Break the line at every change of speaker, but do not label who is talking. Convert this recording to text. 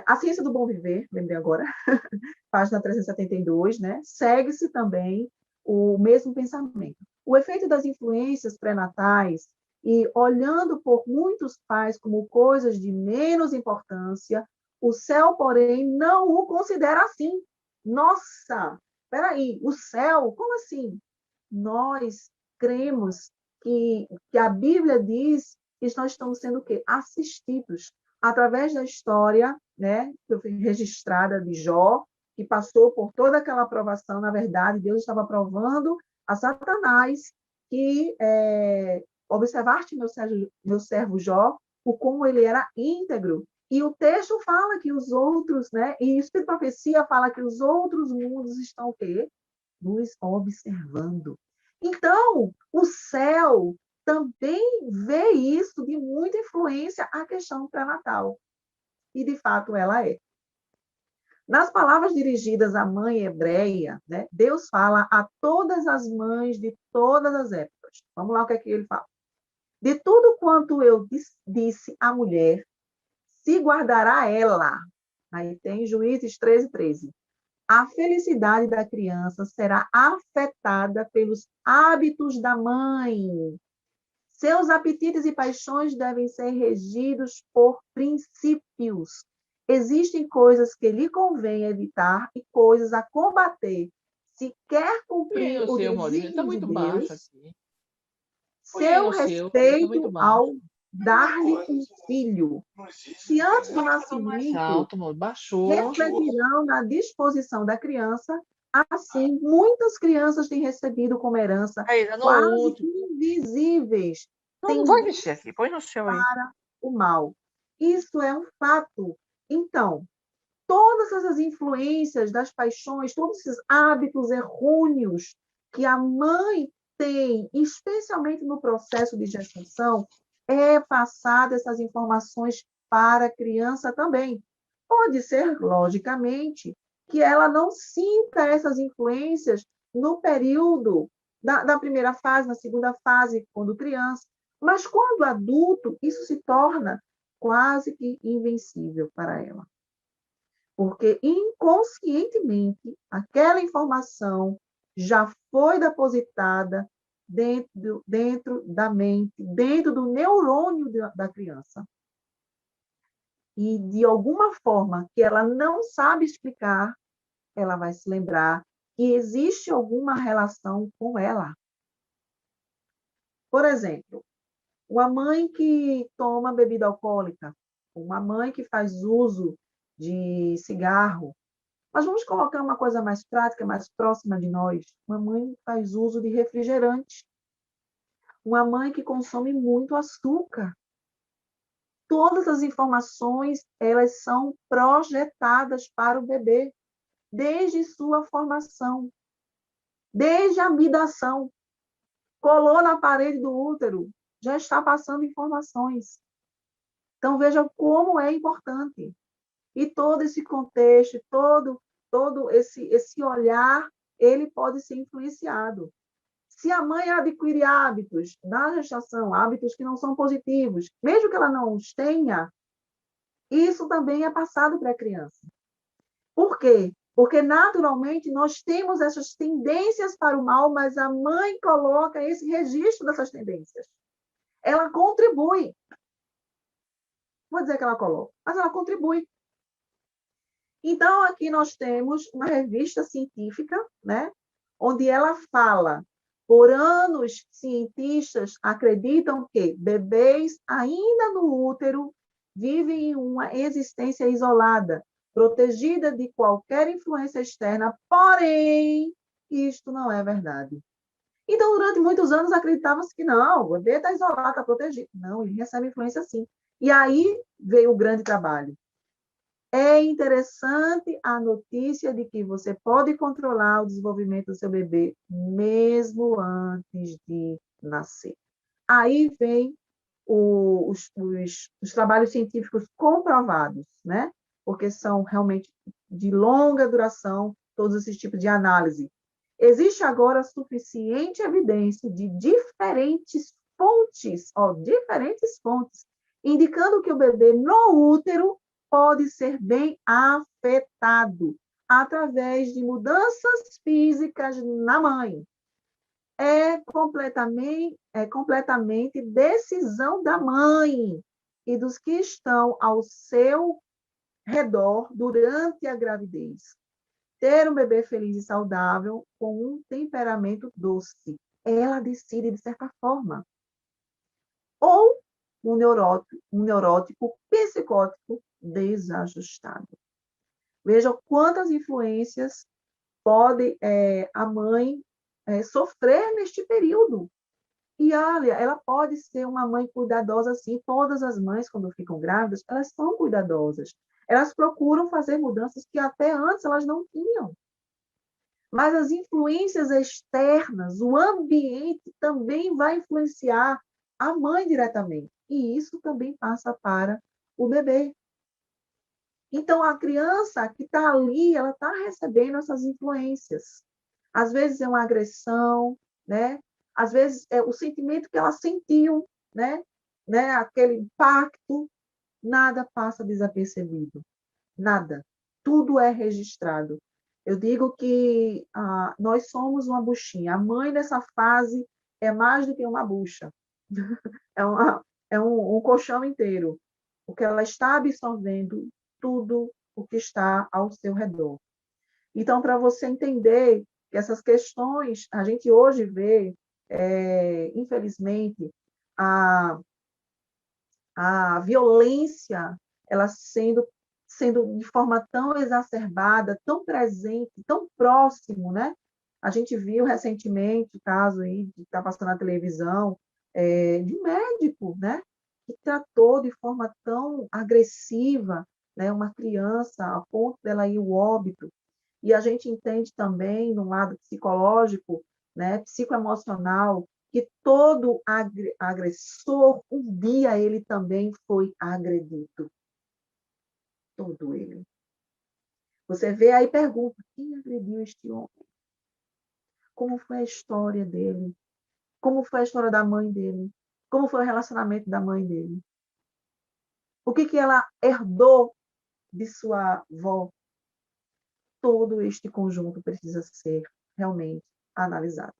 A ciência do bom viver, lembrei agora, página 372, né? Segue-se também o mesmo pensamento. O efeito das influências pré-natais e olhando por muitos pais como coisas de menos importância, o céu, porém, não o considera assim. Nossa, espera aí, o céu, como assim? Nós cremos que a Bíblia diz que nós estamos sendo o quê? Assistidos através da história, né, que foi registrada de Jó, que passou por toda aquela aprovação. Na verdade, Deus estava provando a Satanás que observaste meu servo Jó, o como ele era íntegro. E o texto fala que os outros, né, e o Espírito de Profecia fala que os outros mundos estão o quê? Nos observando. Então, o céu também vê isso de muita influência à questão pré-natal. E, de fato, ela é. Nas palavras dirigidas à mãe hebreia, né, Deus fala a todas as mães de todas as épocas. Vamos lá o que é que ele fala. De tudo quanto eu disse à mulher, se guardará ela. Aí tem Juízes 13:13. A felicidade da criança será afetada pelos hábitos da mãe. Seus apetites e paixões devem ser regidos por princípios. Existem coisas que lhe convém evitar e coisas a combater. Se quer cumprir o
seu, Maurício, está
desígnio de
muito baixo
Deus,
aqui.
seu
Está muito
respeito
baixo.
ao dar-lhe um filho. Se antes do nascimento
Alto, baixou.
refletirão na disposição da criança, assim, muitas crianças têm recebido como herança quase invisíveis.
Não vai mexer aqui, põe no chão aí.
Para o mal. Isso é um fato. Então, todas essas influências das paixões, todos esses hábitos errôneos que a mãe tem, especialmente no processo de gestação, é passada essas informações para a criança também. Pode ser, logicamente, que ela não sinta essas influências no período da primeira fase, na segunda fase, quando criança, mas quando adulto, isso se torna quase que invencível para ela. Porque inconscientemente aquela informação já foi depositada dentro da mente, dentro do neurônio da criança. E, de alguma forma que ela não sabe explicar, ela vai se lembrar que existe alguma relação com ela. Por exemplo, uma mãe que toma bebida alcoólica, uma mãe que faz uso de cigarro. Mas vamos colocar uma coisa mais prática, mais próxima de nós. Uma mãe que faz uso de refrigerante. Uma mãe que consome muito açúcar. Todas as informações, elas são projetadas para o bebê, desde sua formação, desde a amidação. Colou na parede do útero, já está passando informações. Então, veja como é importante. E todo esse contexto, todo esse olhar, ele pode ser influenciado. Se a mãe adquirir hábitos na gestação, hábitos que não são positivos, mesmo que ela não os tenha, isso também é passado para a criança. Por quê? Porque, naturalmente, nós temos essas tendências para o mal, mas a mãe coloca esse registro dessas tendências. Ela contribui. Vou dizer que ela coloca, mas ela contribui. Então, aqui nós temos uma revista científica, né, onde ela fala, por anos, cientistas acreditam que bebês ainda no útero vivem em uma existência isolada, protegida de qualquer influência externa, porém, isto não é verdade. Então, durante muitos anos, acreditava-se que não, o bebê está isolado, está protegido. Não, ele recebe influência sim. E aí veio o grande trabalho. É interessante a notícia de que você pode controlar o desenvolvimento do seu bebê mesmo antes de nascer. Aí vem os trabalhos científicos comprovados, né? Porque são realmente de longa duração todos esses tipos de análise. Existe agora suficiente evidência de diferentes fontes, indicando que o bebê no útero pode ser bem afetado através de mudanças físicas na mãe. É completamente decisão da mãe e dos que estão ao seu redor durante a gravidez. Ter um bebê feliz e saudável com um temperamento doce. Ela decide de certa forma. Ou um neurótico psicótico desajustado. Veja quantas influências pode a mãe sofrer neste período. E olha, ela pode ser uma mãe cuidadosa, sim. Todas as mães, quando ficam grávidas, elas são cuidadosas. Elas procuram fazer mudanças que até antes elas não tinham. Mas as influências externas, o ambiente também vai influenciar a mãe diretamente. E isso também passa para o bebê. Então, a criança que está ali, ela está recebendo essas influências. Às vezes é uma agressão, né? Às vezes é o sentimento que ela sentiu, né? Aquele impacto, nada passa desapercebido. Nada. Tudo é registrado. Eu digo que nós somos uma buchinha. A mãe nessa fase é mais do que uma bucha. É, um colchão inteiro. Porque ela está absorvendo tudo o que está ao seu redor. Então, para você entender que essas questões, a gente hoje vê, infelizmente, a, a violência ela sendo de forma tão exacerbada, tão presente, tão próximo, né? A gente viu recentemente o caso aí que está passando na televisão de um médico, né? Que tratou de forma tão agressiva, né? Uma criança a ponto dela ir ao óbito. E a gente entende também, no lado psicológico, né? Psicoemocional, que todo agressor, um dia ele também foi agredido. Todo ele. Você vê aí e pergunta, quem agrediu este homem? Como foi a história dele? Como foi a história da mãe dele? Como foi o relacionamento da mãe dele? O que ela herdou de sua avó? Todo este conjunto precisa ser realmente analisado.